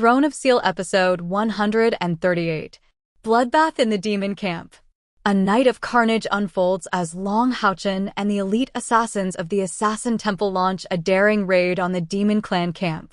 Throne of Seal Episode 138. Bloodbath in the Demon Camp. A night of carnage unfolds as Long Haochen and the elite assassins of the Assassin Temple launch a daring raid on the Demon Clan camp.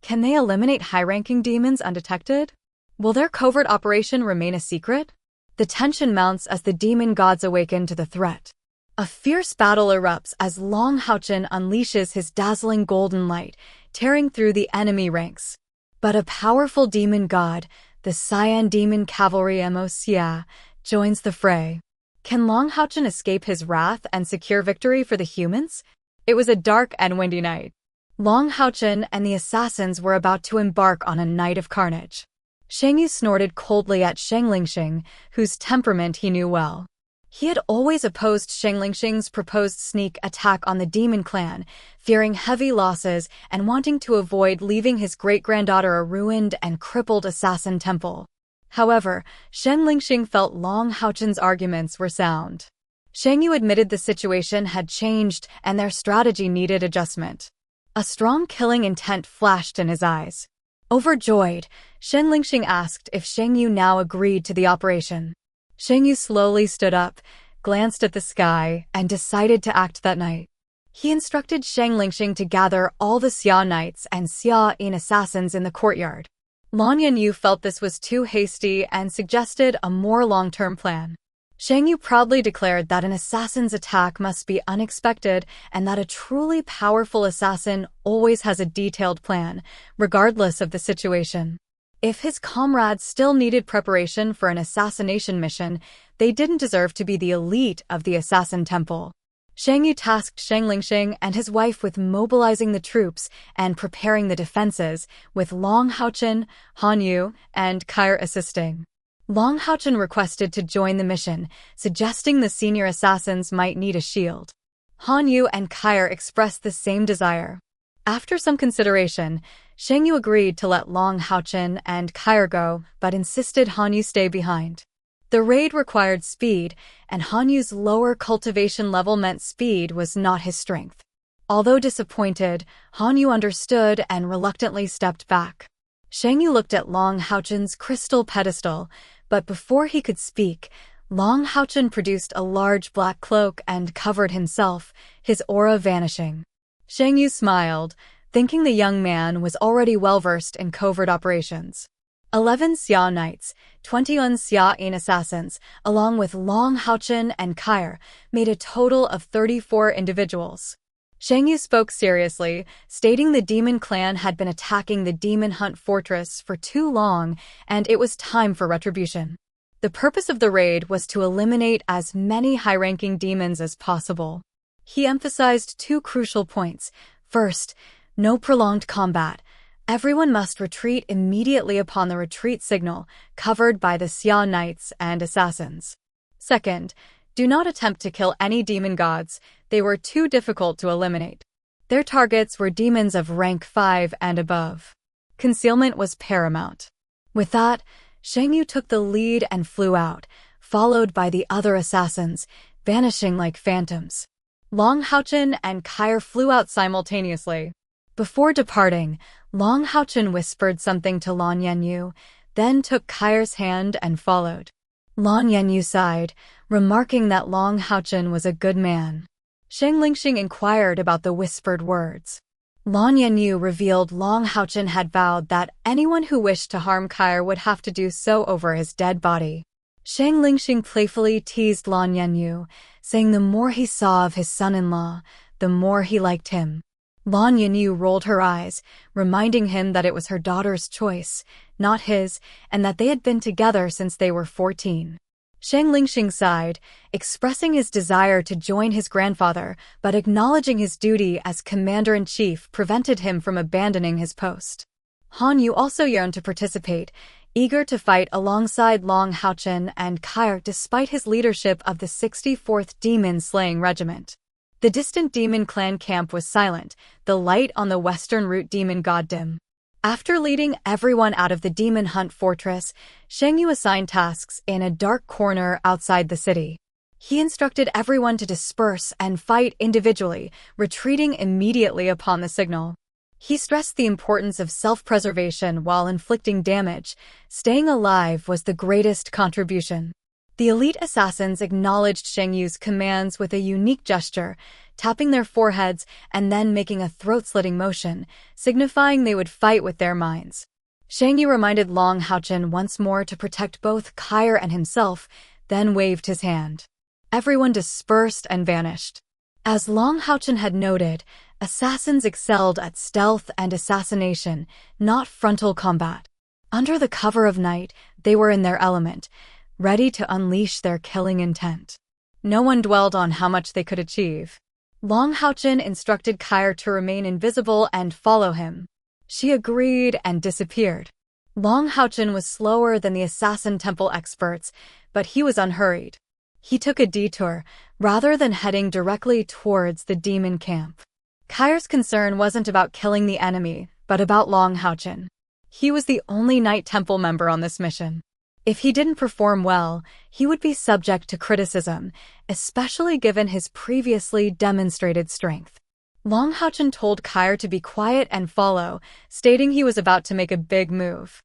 Can they eliminate high-ranking demons undetected? Will their covert operation remain a secret? The tension mounts as the demon gods awaken to the threat. A fierce battle erupts as Long Haochen unleashes his dazzling golden light, tearing through the enemy ranks. But a powerful demon god, the Cyan Demon Cavalry Mo Xia, joins the fray. Can Long Haochen escape his wrath and secure victory for the humans? It was a dark and windy night. Long Haochen and the assassins were about to embark on a night of carnage. Shang Yu snorted coldly at Shang Lingxing, whose temperament he knew well. He had always opposed Shang Lingxing's proposed sneak attack on the Demon Clan, fearing heavy losses and wanting to avoid leaving his great-granddaughter a ruined and crippled assassin temple. However, Shang Lingxing felt Long Haochen's arguments were sound. Shang Yu admitted the situation had changed and their strategy needed adjustment. A strong killing intent flashed in his eyes. Overjoyed, Shang Lingxing asked if Shang Yu now agreed to the operation. Shang Yu slowly stood up, glanced at the sky, and decided to act that night. He instructed Shang Lingxing to gather all the Xia Knights and Xia Yin assassins in the courtyard. Lan Yanyu felt this was too hasty and suggested a more long-term plan. Shang Yu proudly declared that an assassin's attack must be unexpected and that a truly powerful assassin always has a detailed plan, regardless of the situation. If his comrades still needed preparation for an assassination mission, they didn't deserve to be the elite of the Assassin Temple. Shang Yu tasked Shang Lingxing and his wife with mobilizing the troops and preparing the defenses, with Long Haochen, Han Yu, and Kair assisting. Long Haochen requested to join the mission, suggesting the senior assassins might need a shield. Han Yu and Kair expressed the same desire. After some consideration, Shang Yu agreed to let Long Haochen and Kair go, but insisted Han Yu stay behind. The raid required speed, and Han Yu's lower cultivation level meant speed was not his strength. Although disappointed, Han Yu understood and reluctantly stepped back. Shang Yu looked at Long Haochen's crystal pedestal, but before he could speak, Long Haochen produced a large black cloak and covered himself, his aura vanishing. Shang Yu smiled, thinking the young man was already well-versed in covert operations. 11 Xia Knights, 21 Xia Yin assassins, along with Long Haochen and Kair, made a total of 34 individuals. Shang Yu spoke seriously, stating the Demon Clan had been attacking the Demon Hunt Fortress for too long, and it was time for retribution. The purpose of the raid was to eliminate as many high-ranking demons as possible. He emphasized two crucial points. First, no prolonged combat. Everyone must retreat immediately upon the retreat signal, covered by the Xia Knights and assassins. Second, do not attempt to kill any demon gods. They were too difficult to eliminate. Their targets were demons of rank 5 and above. Concealment was paramount. With that, Shang Yu took the lead and flew out, followed by the other assassins, vanishing like phantoms. Long Haochen and Kair flew out simultaneously. Before departing, Long Haochen whispered something to Lan Yanyu, then took Kair's hand and followed. Lan Yanyu sighed, remarking that Long Haochen was a good man. Shang Lingxing inquired about the whispered words. Lan Yanyu revealed Long Haochen had vowed that anyone who wished to harm Kair would have to do so over his dead body. Shang Lingxing playfully teased Lan Yanyu, saying the more he saw of his son-in-law, the more he liked him. Lan Yanyu rolled her eyes, reminding him that it was her daughter's choice, not his, and that they had been together since they were 14. Shang Lingxing sighed, expressing his desire to join his grandfather, but acknowledging his duty as commander-in-chief prevented him from abandoning his post. Han Yu also yearned to participate, eager to fight alongside Long Haochen and Kair despite his leadership of the 64th Demon-Slaying Regiment. The distant Demon Clan camp was silent, the light on the western route demon god dim. After leading everyone out of the Demon Hunt Fortress, Shang Yu assigned tasks in a dark corner outside the city. He instructed everyone to disperse and fight individually, retreating immediately upon the signal. He stressed the importance of self-preservation while inflicting damage. Staying alive was the greatest contribution. The elite assassins acknowledged Shang Yu's commands with a unique gesture, tapping their foreheads and then making a throat-slitting motion, signifying they would fight with their minds. Shang Yu reminded Long Haochen once more to protect both Kair and himself, then waved his hand. Everyone dispersed and vanished. As Long Haochen had noted, assassins excelled at stealth and assassination, not frontal combat. Under the cover of night, they were in their element, ready to unleash their killing intent. No one dwelled on how much they could achieve. Long Haochen instructed Kair to remain invisible and follow him. She agreed and disappeared. Long Haochen was slower than the assassin temple experts, but he was unhurried. He took a detour, rather than heading directly towards the demon camp. Kair's concern wasn't about killing the enemy, but about Long Haochen. He was the only Night Temple member on this mission. If he didn't perform well, he would be subject to criticism, especially given his previously demonstrated strength. Long Haochen told Kair to be quiet and follow, stating he was about to make a big move.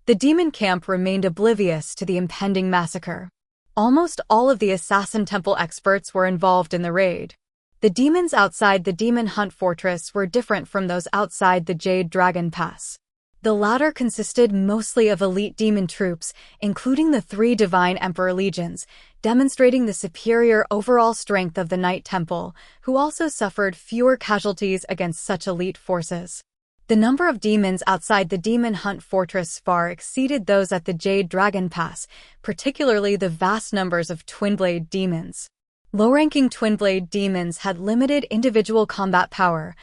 The demon camp remained oblivious to the impending massacre. Almost all of the Assassin Temple experts were involved in the raid. The demons outside the Demon Hunt Fortress were different from those outside the Jade Dragon Pass. The latter consisted mostly of elite demon troops, including the 3 Divine Emperor Legions, demonstrating the superior overall strength of the Night Temple, who also suffered fewer casualties against such elite forces. The number of demons outside the Demon Hunt Fortress far exceeded those at the Jade Dragon Pass, particularly the vast numbers of Twinblade demons. Low-ranking Twinblade demons had limited individual combat power,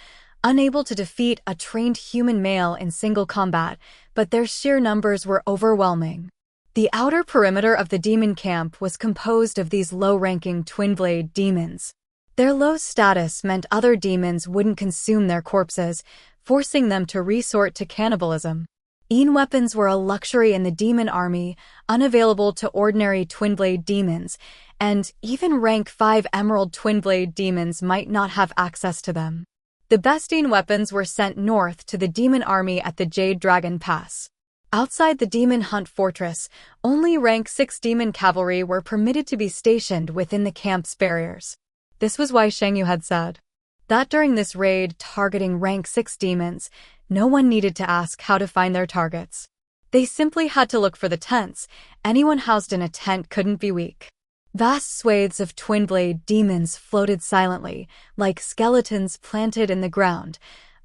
unable to defeat a trained human male in single combat, but their sheer numbers were overwhelming. The outer perimeter of the demon camp was composed of these low-ranking Twinblade demons. Their low status meant other demons wouldn't consume their corpses, forcing them to resort to cannibalism. Weapons were a luxury in the demon army, unavailable to ordinary Twinblade demons, and even rank 5 Emerald Twinblade demons might not have access to them. The best weapons were sent north to the demon army at the Jade Dragon Pass. Outside the Demon Hunt Fortress, only rank 6 demon cavalry were permitted to be stationed within the camp's barriers. This was why Shang Yu had said that during this raid targeting rank 6 demons, no one needed to ask how to find their targets. They simply had to look for the tents. Anyone housed in a tent couldn't be weak. Vast swathes of Twinblade demons floated silently, like skeletons planted in the ground,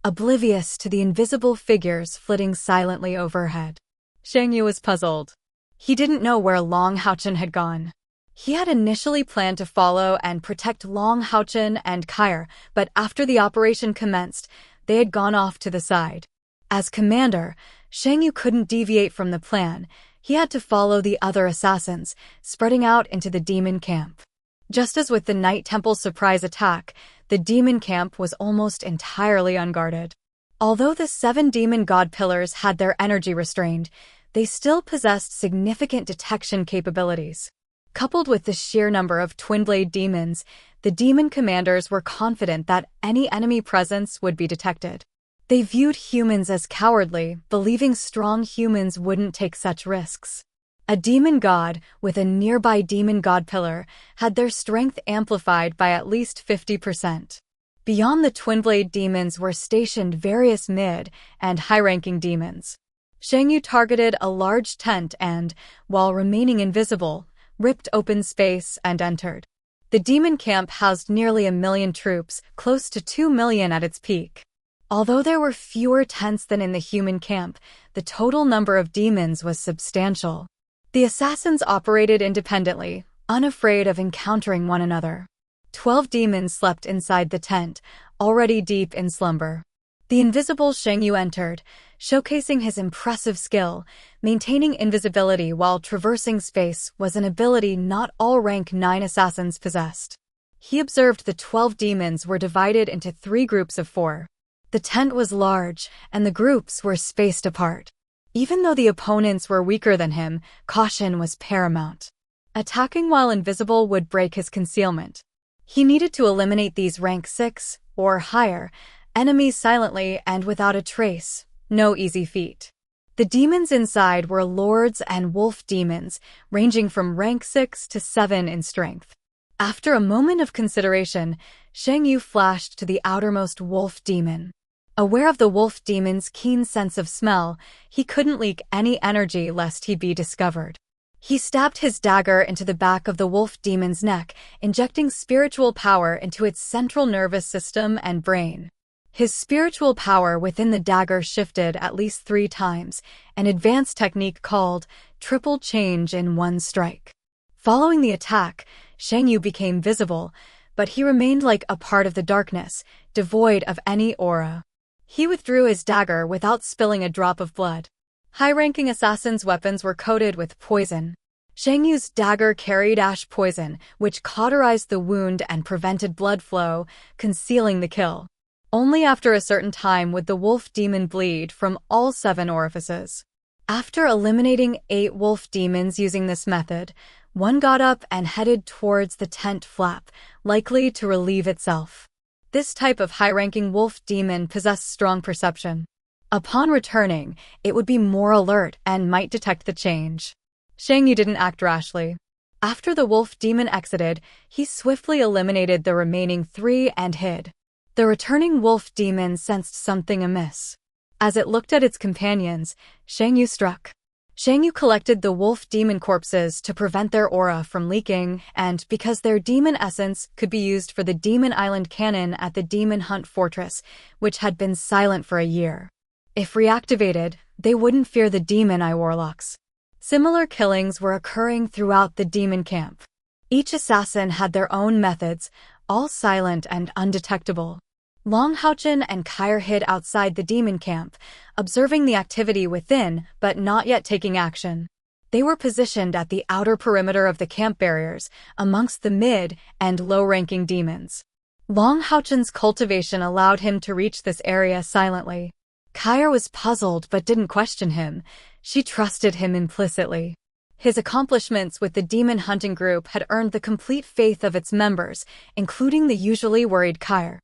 oblivious to the invisible figures flitting silently overhead. Shang Yu was puzzled. He didn't know where Long Haochen had gone. He had initially planned to follow and protect Long Haochen and Kair, but after the operation commenced, they had gone off to the side. As commander, Shang Yu couldn't deviate from the plan. He had to follow the other assassins, spreading out into the demon camp. Just as with the Night Temple's surprise attack, the demon camp was almost entirely unguarded. Although the 7 demon god pillars had their energy restrained, they still possessed significant detection capabilities. Coupled with the sheer number of Twinblade demons, the demon commanders were confident that any enemy presence would be detected. They viewed humans as cowardly, believing strong humans wouldn't take such risks. A demon god, with a nearby demon god pillar, had their strength amplified by at least 50%. Beyond the Twinblade demons were stationed various mid- and high-ranking demons. Shang Yu targeted a large tent and, while remaining invisible, ripped open space and entered. The demon camp housed nearly 1 million troops, close to 2 million at its peak. Although there were fewer tents than in the human camp, the total number of demons was substantial. The assassins operated independently, unafraid of encountering one another. 12 demons slept inside the tent, already deep in slumber. The invisible Shang Yu entered, showcasing his impressive skill. Maintaining invisibility while traversing space was an ability not all rank 9 assassins possessed. He observed the 12 demons were divided into 3 groups of 4. The tent was large, and the groups were spaced apart. Even though the opponents were weaker than him, caution was paramount. Attacking while invisible would break his concealment. He needed to eliminate these rank 6 or higher enemies silently and without a trace. No easy feat. The demons inside were lords and wolf demons, ranging from rank 6 to 7 in strength. After a moment of consideration, Shang Yu flashed to the outermost wolf demon. Aware of the wolf demon's keen sense of smell, he couldn't leak any energy lest he be discovered. He stabbed his dagger into the back of the wolf demon's neck, injecting spiritual power into its central nervous system and brain. His spiritual power within the dagger shifted at least 3 times, an advanced technique called triple change in one strike. Following the attack, Shang Yu became visible, but he remained like a part of the darkness, devoid of any aura. He withdrew his dagger without spilling a drop of blood. High-ranking assassins' weapons were coated with poison. Shang Yu's dagger carried ash poison, which cauterized the wound and prevented blood flow, concealing the kill. Only after a certain time would the wolf demon bleed from all 7 orifices. After eliminating 8 wolf demons using this method, one got up and headed towards the tent flap, likely to relieve itself. This type of high-ranking wolf demon possessed strong perception. Upon returning, it would be more alert and might detect the change. Shang Yu didn't act rashly. After the wolf demon exited, he swiftly eliminated the remaining 3 and hid. The returning wolf demon sensed something amiss. As it looked at its companions, Shang Yu struck. Shang Yu collected the wolf demon corpses to prevent their aura from leaking, and because their demon essence could be used for the Demon Island cannon at the Demon Hunt Fortress, which had been silent for a year. If reactivated, they wouldn't fear the Demon Eye warlocks. Similar killings were occurring throughout the demon camp. Each assassin had their own methods, all silent and undetectable. Long Haochen and Kair hid outside the demon camp, observing the activity within but not yet taking action. They were positioned at the outer perimeter of the camp barriers, amongst the mid- and low-ranking demons. Long Haochen's cultivation allowed him to reach this area silently. Kair was puzzled but didn't question him. She trusted him implicitly. His accomplishments with the demon hunting group had earned the complete faith of its members, including the usually worried Kair.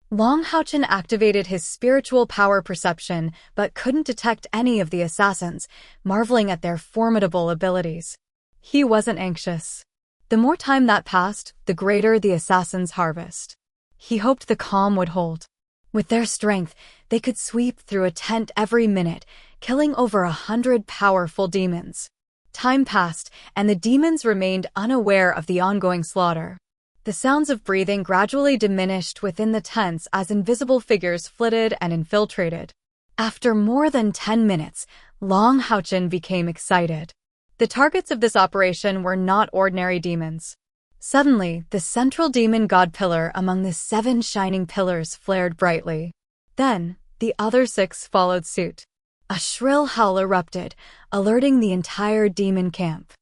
Long Haochen activated his spiritual power perception but couldn't detect any of the assassins, marveling at their formidable abilities. He wasn't anxious. The more time that passed, the greater the assassins' harvest. He hoped the calm would hold. With their strength, they could sweep through a tent every minute, killing over 100 powerful demons. Time passed, and the demons remained unaware of the ongoing slaughter. The sounds of breathing gradually diminished within the tents as invisible figures flitted and infiltrated. After more than 10 minutes, Long Haochen became excited. The targets of this operation were not ordinary demons. Suddenly, the central demon god pillar among the 7 shining pillars flared brightly. Then, the other 6 followed suit. A shrill howl erupted, alerting the entire demon camp.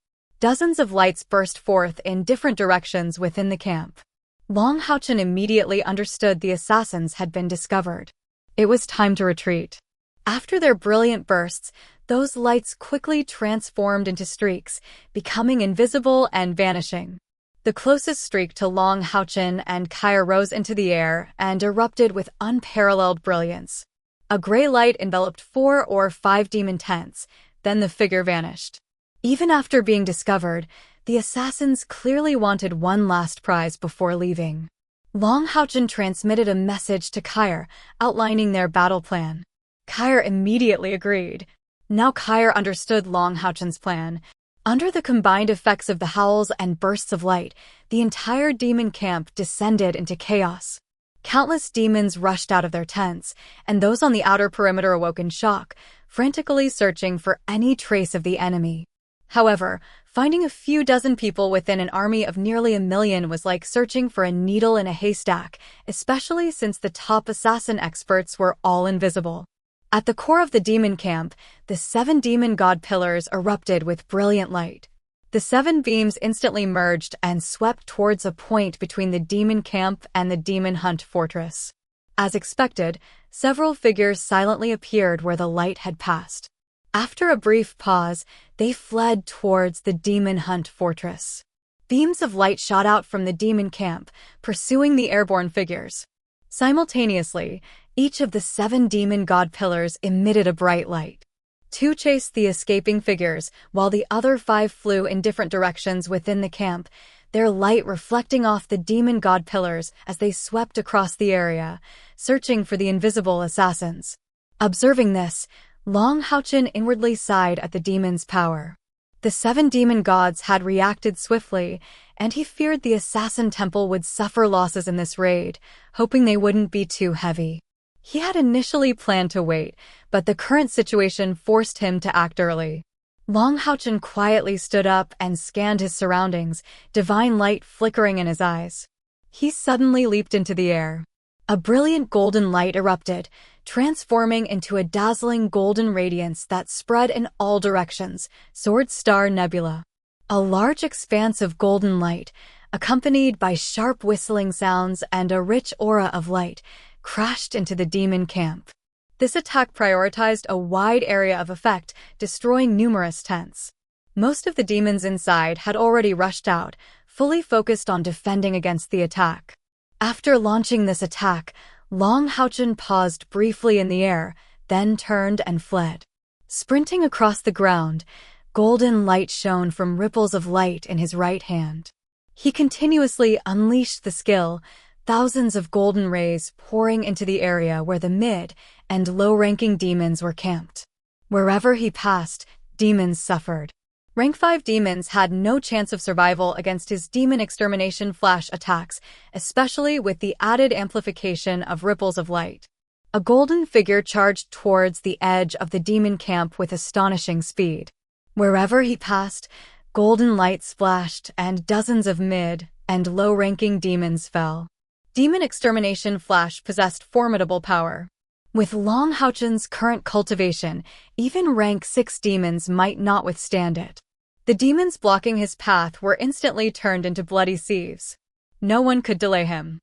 Dozens of lights burst forth in different directions within the camp. Long Haochen immediately understood the assassins had been discovered. It was time to retreat. After their brilliant bursts, those lights quickly transformed into streaks, becoming invisible and vanishing. The closest streak to Long Haochen and Kair rose into the air and erupted with unparalleled brilliance. A gray light enveloped 4 or 5 demon tents, then the figure vanished. Even after being discovered, the assassins clearly wanted one last prize before leaving. Long Haochen transmitted a message to Kair, outlining their battle plan. Kair immediately agreed. Now Kair understood Long Haochen's plan. Under the combined effects of the howls and bursts of light, the entire demon camp descended into chaos. Countless demons rushed out of their tents, and those on the outer perimeter awoke in shock, frantically searching for any trace of the enemy. However, finding a few dozen people within an army of nearly 1 million was like searching for a needle in a haystack, especially since the top assassin experts were all invisible. At the core of the demon camp, the 7 demon god pillars erupted with brilliant light. The 7 beams instantly merged and swept towards a point between the demon camp and the Demon Hunt Fortress. As expected, several figures silently appeared where the light had passed. After a brief pause, they fled towards the Demon Hunt Fortress. Beams of light shot out from the demon camp, pursuing the airborne figures. Simultaneously, Each of the 7 demon god pillars emitted a bright light. 2 chased the escaping figures, while the other 5 flew in different directions within the camp, their light reflecting off the demon god pillars as they swept across the area, searching for the invisible assassins. Observing this, Long Haochen inwardly sighed at the demon's power. The 7 demon gods had reacted swiftly, and he feared the assassin temple would suffer losses in this raid, hoping they wouldn't be too heavy. He had initially planned to wait, but the current situation forced him to act early. Long Haochen quietly stood up and scanned his surroundings, divine light flickering in his eyes. He suddenly leaped into the air. A brilliant golden light erupted, transforming into a dazzling golden radiance that spread in all directions, Sword Star Nebula. A large expanse of golden light, accompanied by sharp whistling sounds and a rich aura of light, crashed into the demon camp. This attack prioritized a wide area of effect, destroying numerous tents. Most of the demons inside had already rushed out, fully focused on defending against the attack. After launching this attack, Long Haochen paused briefly in the air, then turned and fled. Sprinting across the ground, golden light shone from ripples of light in his right hand. He continuously unleashed the skill, thousands of golden rays pouring into the area where the mid- and low-ranking demons were camped. Wherever he passed, demons suffered. Rank 5 demons had no chance of survival against his demon extermination flash attacks, especially with the added amplification of ripples of light. A golden figure charged towards the edge of the demon camp with astonishing speed. Wherever he passed, golden light splashed and dozens of mid- and low-ranking demons fell. Demon extermination flash possessed formidable power. With Long Haochen's current cultivation, even rank 6 demons might not withstand it. The demons blocking his path were instantly turned into bloody sieves. No one could delay him.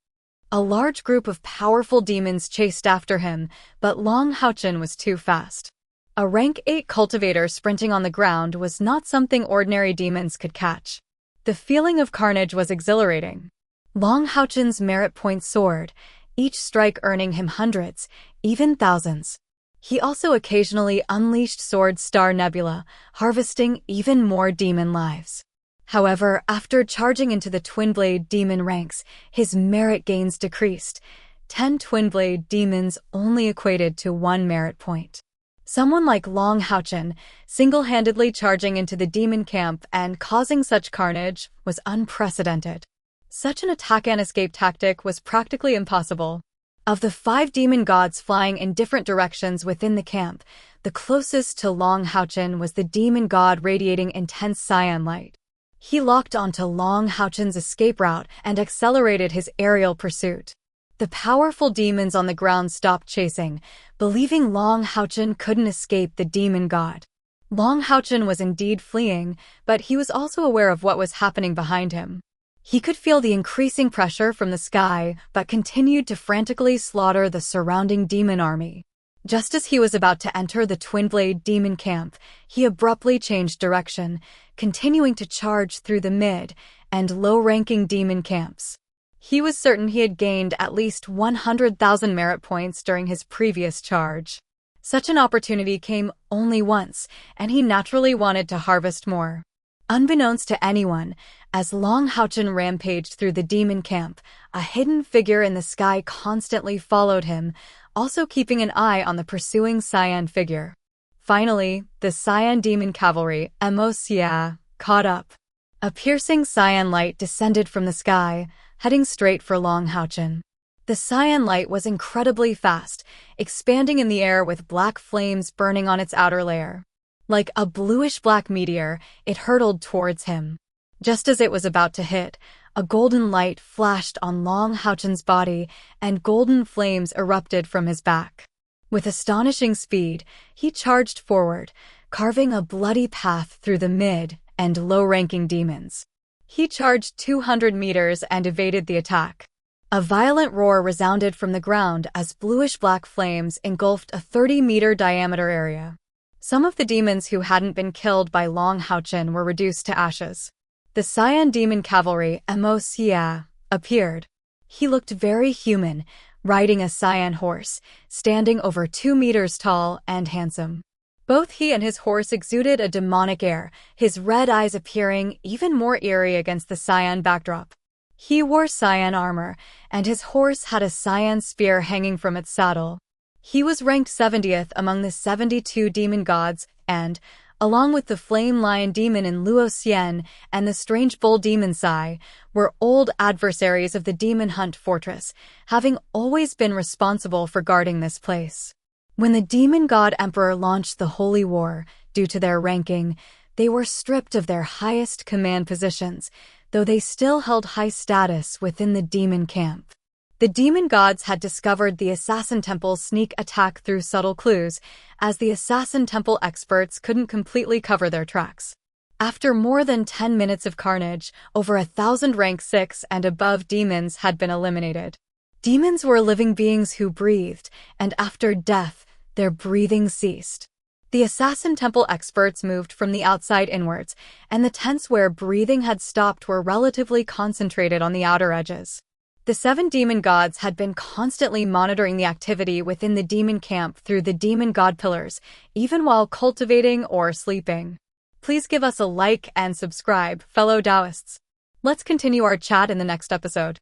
A large group of powerful demons chased after him, but Long Haochen was too fast. A rank 8 cultivator sprinting on the ground was not something ordinary demons could catch. The feeling of carnage was exhilarating. Long Haochen's merit point soared, each strike earning him hundreds, even thousands. He also occasionally unleashed Sword Star Nebula, harvesting even more demon lives. However, after charging into the Twin-Blade demon ranks, his merit gains decreased. 10 Twin-Blade demons only equated to 1 merit point. Someone like Long Haochen, single-handedly charging into the demon camp and causing such carnage, was unprecedented. Such an attack-and-escape tactic was practically impossible. Of the 5 demon gods flying in different directions within the camp, the closest to Long Haochen was the demon god radiating intense cyan light. He locked onto Long Haochen's escape route and accelerated his aerial pursuit. The powerful demons on the ground stopped chasing, believing Long Haochen couldn't escape the demon god. Long Haochen was indeed fleeing, but he was also aware of what was happening behind him. He could feel the increasing pressure from the sky, but continued to frantically slaughter the surrounding demon army. Just as he was about to enter the Twin-Blade demon camp, he abruptly changed direction, continuing to charge through the mid- and low-ranking demon camps. He was certain he had gained at least 100,000 merit points during his previous charge. Such an opportunity came only once, and he naturally wanted to harvest more. Unbeknownst to anyone, as Long Haochen rampaged through the demon camp, a hidden figure in the sky constantly followed him, also keeping an eye on the pursuing Cyan figure. Finally, the Cyan demon cavalry, MOCA, caught up. A piercing cyan light descended from the sky, heading straight for Long Haochen. The cyan light was incredibly fast, expanding in the air with black flames burning on its outer layer. Like a bluish-black meteor, it hurtled towards him. Just as it was about to hit, a golden light flashed on Long Haochen's body, and golden flames erupted from his back. With astonishing speed, he charged forward, carving a bloody path through the mid- and low-ranking demons. He charged 200 meters and evaded the attack. A violent roar resounded from the ground as bluish-black flames engulfed a 30-meter diameter area. Some of the demons who hadn't been killed by Long Haochen were reduced to ashes. The Cyan demon cavalry, MOCA, appeared. He looked very human, riding a cyan horse, standing over 2 meters tall and handsome. Both he and his horse exuded a demonic air, his red eyes appearing even more eerie against the cyan backdrop. He wore cyan armor, and his horse had a cyan spear hanging from its saddle. He was ranked 70th among the 72 demon gods and, along with the flame lion demon in Luoxian and the strange bull demon Sai, were old adversaries of the demon hunt fortress, having always been responsible for guarding this place. When the demon god emperor launched the holy war, due to their ranking, they were stripped of their highest command positions, though they still held high status within the demon camp. The demon gods had discovered the Assassin Temple's sneak attack through subtle clues, as the Assassin Temple experts couldn't completely cover their tracks. After more than 10 minutes of carnage, over 1,000 rank 6 and above demons had been eliminated. Demons were living beings who breathed, and after death, their breathing ceased. The Assassin Temple experts moved from the outside inwards, and the tents where breathing had stopped were relatively concentrated on the outer edges. The 7 demon gods had been constantly monitoring the activity within the demon camp through the demon god pillars, even while cultivating or sleeping. Please give us a like and subscribe, fellow Taoists. Let's continue our chat in the next episode.